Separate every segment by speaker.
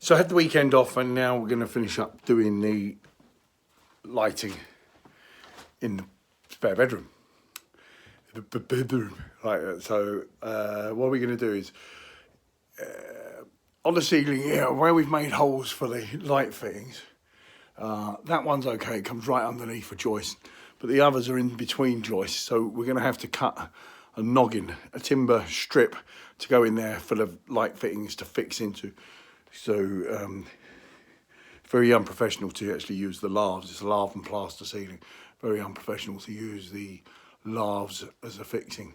Speaker 1: So I had the weekend off, and now we're going to finish up doing the lighting in the spare bedroom. The bedroom, like that. So what we're going to do is on the ceiling here, where we've made holes for the light fittings. That one's okay; it comes right underneath a joist, but the others are in between joists. So we're going to have to cut a noggin, a timber strip, to go in there for the light fittings to fix into. So very unprofessional to actually use the lathes. It's a lath and plaster ceiling. Very unprofessional to use the lathes as a fixing.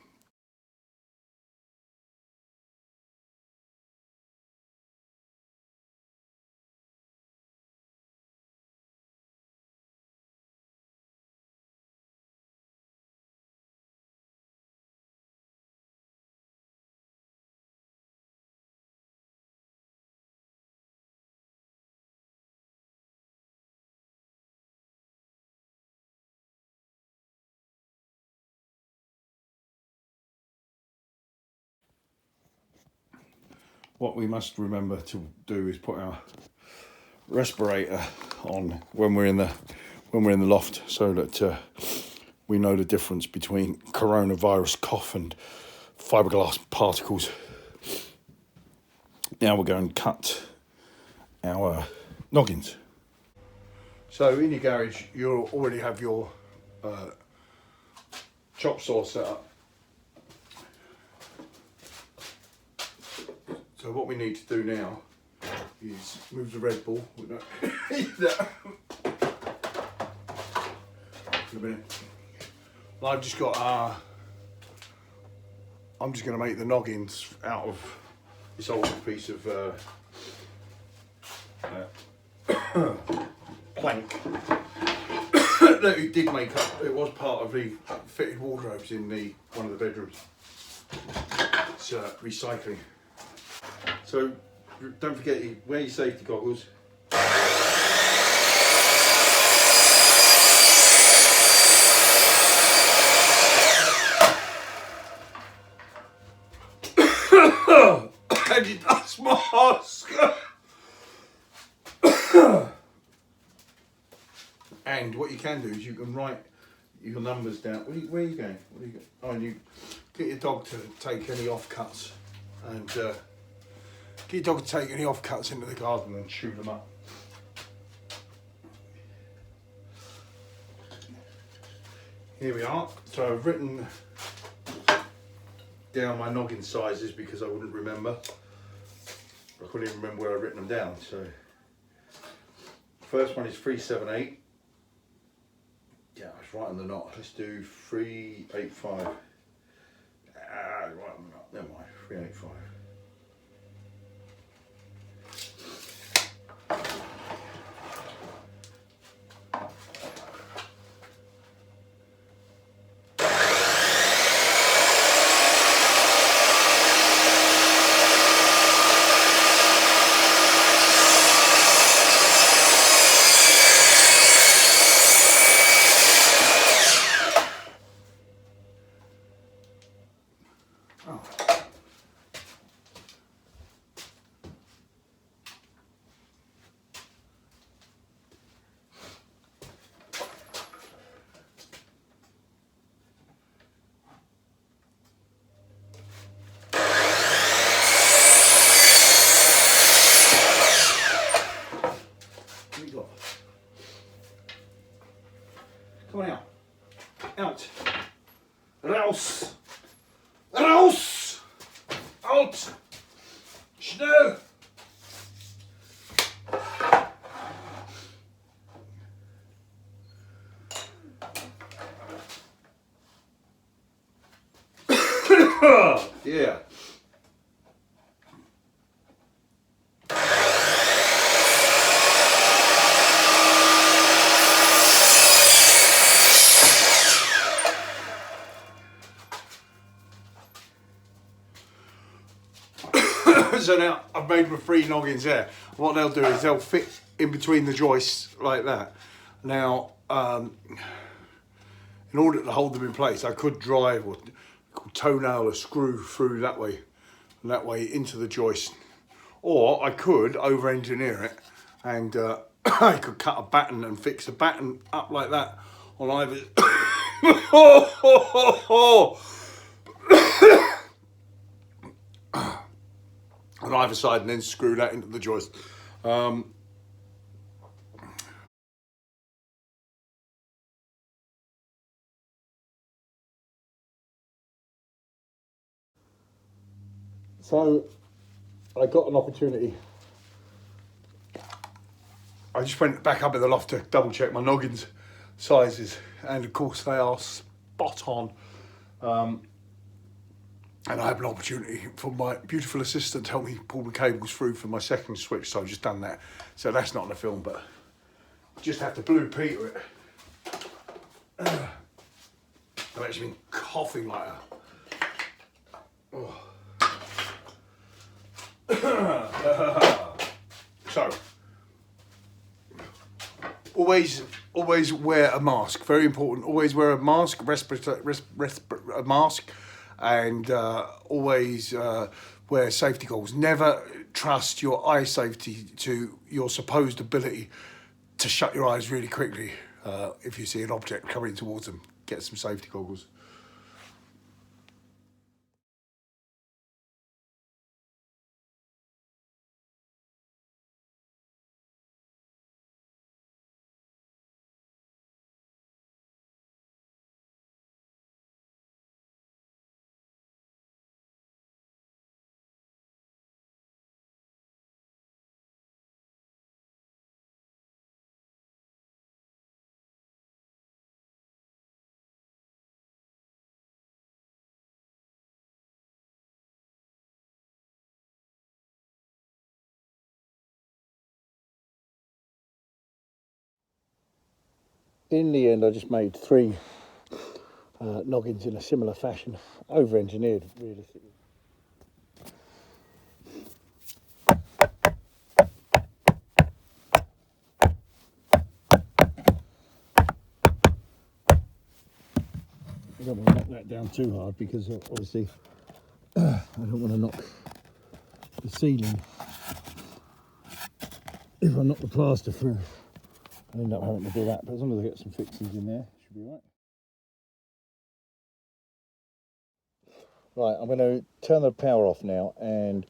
Speaker 1: What we must remember to do is put our respirator on when we're in the loft, so that we know the difference between coronavirus cough and fiberglass particles. Now we're going to cut our noggins. So in your garage, you'll already have your chop saw set up. So what we need to do now is move the Red Bull. We don't need that. A minute. Well, I've just got I'm just going to make the noggins out of this old piece of plank that we did make up. It was part of the fitted wardrobes in one of the bedrooms. It's recycling. So don't forget, wear your safety goggles. And your dust mask. And what you can do is you can write your numbers down. Where are you going? What are you going? Oh, and you get your dog to take any offcuts, and get your dog to take any offcuts into the garden and shoot them up. Here we are. So I've written down my noggin sizes because I wouldn't remember. I couldn't even remember where I'd written them down. So first one is 378. Yeah, I was right on the knot. Let's do 385. Right on the knot. Never mind. 385. Come on out. Out. Raus. Raus. Out. Schnell. Yeah. So now I've made my 3 noggins there. What they'll do is they'll fit in between the joists like that. Now, in order to hold them in place, I could drive or toenail a screw through that way, and that way into the joist, Or I could over-engineer it and I could cut a batten and fix a batten up like that on either on either side, and then screw that into the joist. So I got an opportunity. I just went back up in the loft to double check my noggins sizes, and of course they are spot on. And I have an opportunity for my beautiful assistant to help me pull the cables through for my second switch, so I've just done that. So that's not in the film, but just have to Blue Peter it. I've actually been coughing like a... Oh. So, always wear a mask. Very important. Always wear a mask, a mask, and always wear safety goggles. Never trust your eye safety to your supposed ability to shut your eyes really quickly if you see an object coming towards them. Get some safety goggles. In the end, I just made 3 noggins in a similar fashion, over-engineered realistically. I don't want to knock that down too hard because obviously I don't want to knock the ceiling. If I knock the plaster through, I end up having to do that, but as long as I get some fixings in there, should be right. Right, I'm going to turn the power off now and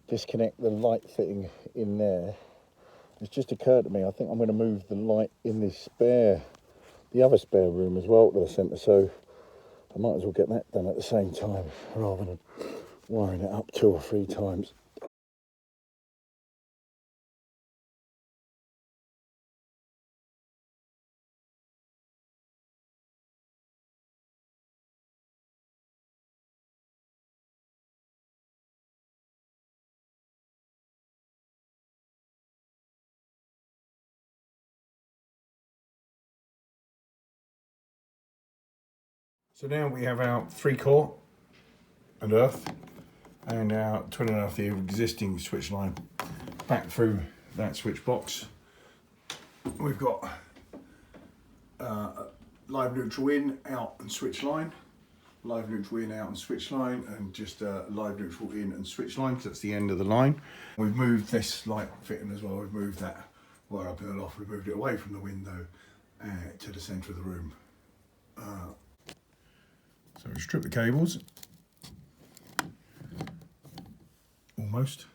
Speaker 1: disconnect the light fitting in there. It's just occurred to me, I think I'm going to move the light in this the other spare room as well to the centre, so I might as well get that done at the same time rather than wiring it up 2 or 3 times. So now we have our 3-core and earth and our 12.5 the existing switch line back through that switch box. We've got live neutral in, out and switch line, live neutral in, out and switch line, and just live neutral in and switch line because that's the end of the line. We've moved this light fitting as well. We've moved that wire up in the loft. We've moved it away from the window to the centre of the room. So we strip the cables, almost.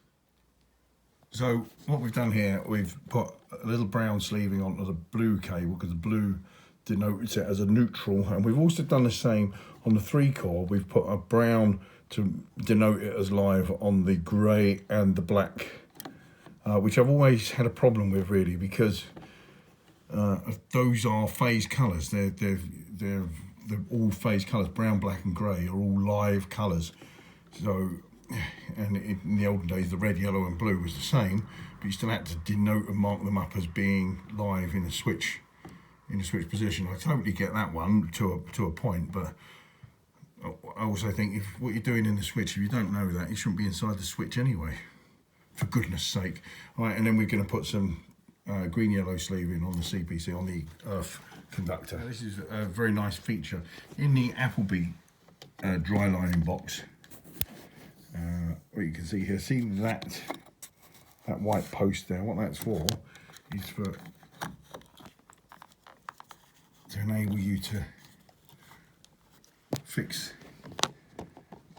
Speaker 1: So what we've done here, we've put a little brown sleeving onto the blue cable because the blue denotes it as a neutral, and we've also done the same on the 3-core. We've put a brown to denote it as live on the grey and the black, which I've always had a problem with really because those are phase colours. They're all phase colours. Brown, black and grey are all live colours. So, and in the olden days the red, yellow and blue was the same, but you still had to denote and mark them up as being live in a switch position. I totally get that one to a point, but I also think if what you're doing in the switch, if you don't know that, you shouldn't be inside the switch anyway, for goodness sake. All right, and then we're going to put some green yellow sleeving on the CPC, on the earth conductor. Now, this is a very nice feature in the Appleby dry lining box. What you can see here, see that that white post there, what that's for is to enable you to fix,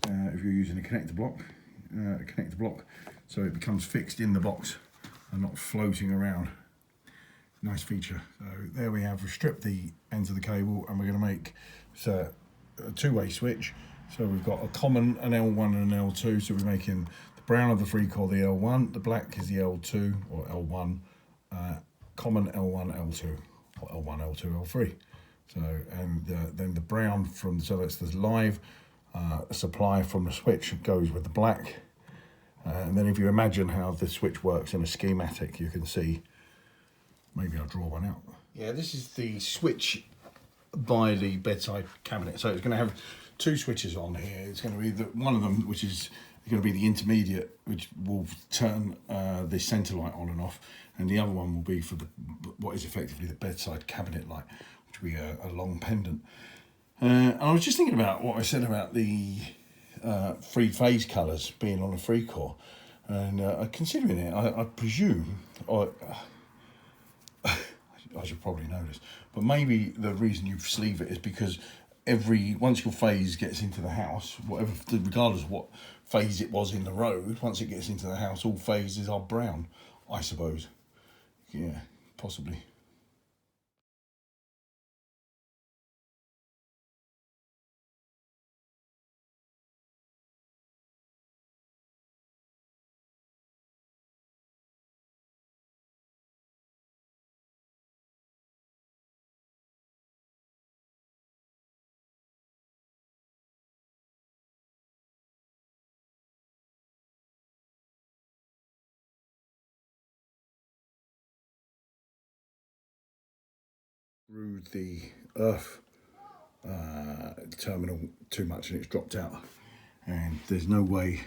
Speaker 1: if you're using a connector block, so it becomes fixed in the box and not floating around. Nice feature. So there we have, we've stripped the ends of the cable, and we're going to make a two-way switch. So we've got a common, an L1 and an L2, so we're making the brown of the free core the L1, the black is the L2 or L1, common L1, L2, or L1, L2, L3. So, and then the brown from, so that's the live supply from the switch goes with the black. And then if you imagine how the switch works in a schematic, you can see, maybe I'll draw one out. Yeah, this is the switch by the bedside cabinet. So it's going to have two switches on here. It's going to be one of them, which is going to be the intermediate, which will turn the centre light on and off, and the other one will be for what is effectively the bedside cabinet light, which will be a long pendant. And I was just thinking about what I said about the three phase colours being on a free core, and considering it, I presume, I should probably know this, but maybe the reason you sleeve it is because once your phase gets into the house, whatever, regardless of what phase it was in the road, once it gets into the house, all phases are brown, I suppose. Yeah, possibly. Through the earth terminal too much, and it's dropped out, and there's no way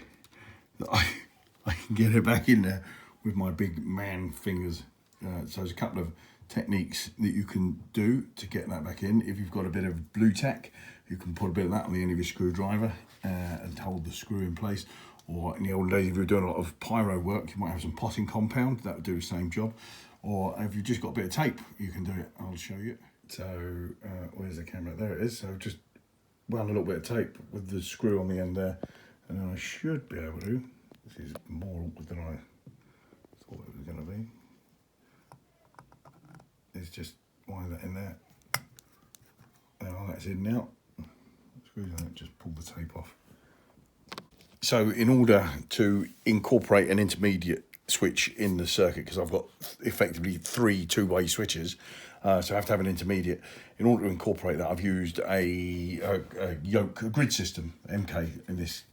Speaker 1: that I can get it back in there with my big man fingers. So there's a couple of techniques that you can do to get that back in. If you've got a bit of blue tack, you can put a bit of that on the end of your screwdriver and hold the screw in place. Or in the old days, if you're doing a lot of pyro work, you might have some potting compound that would do the same job. Or if you've just got a bit of tape, you can do it. I'll show you. So where's the camera? There it is. So I've just wound a little bit of tape with the screw on the end there, and then I should be able to. This is more awkward than I thought it was going to be. Is just wind that in there. Now that's in now. Screws on it, just pull the tape off. So in order to incorporate an intermediate switch in the circuit, because I've got effectively three two-way switches, so I have to have an intermediate. In order to incorporate that, I've used a yoke, a grid system, MK in this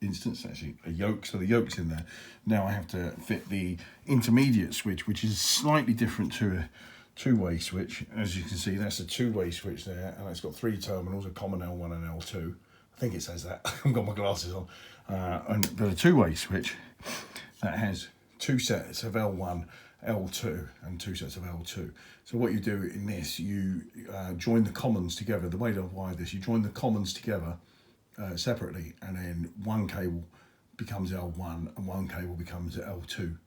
Speaker 1: instance, actually a yoke, so the yoke's in there. Now I have to fit the intermediate switch, which is slightly different to a two-way switch. As you can see, that's a two-way switch there, and it's got three terminals, a common L1 and L2. I think it says that. I haven't got my glasses on. And the two-way switch that has two sets of L1, L2 and two sets of L2. So what you do in this, you join the commons together. The way to wire this, you join the commons together separately, and then one cable becomes L1 and one cable becomes L2.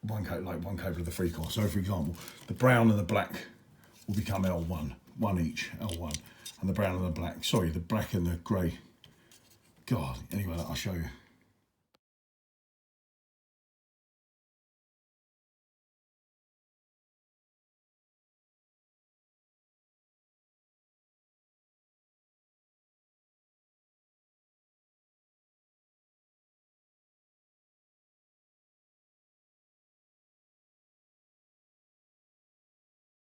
Speaker 1: One cable of the free core. So for example, the brown and the black will become L1, one each, L1, and the brown and the black, sorry, the black and the grey. God, anyway, I'll show you.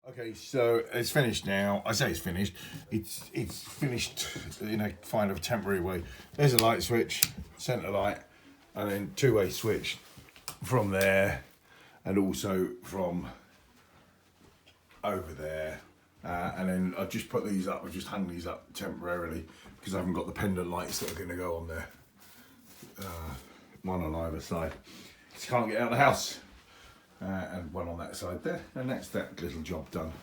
Speaker 1: Okay, so it's finished now. I say it's finished. It's finished in a kind of temporary way. There's a light switch, centre light, and then two-way switch from there, and also from over there. And then I've just put these up. I've just hung these up temporarily because I haven't got the pendant lights that are going to go on there. One on either side. Just can't get out of the house. And one on that side there, and that's that little job done.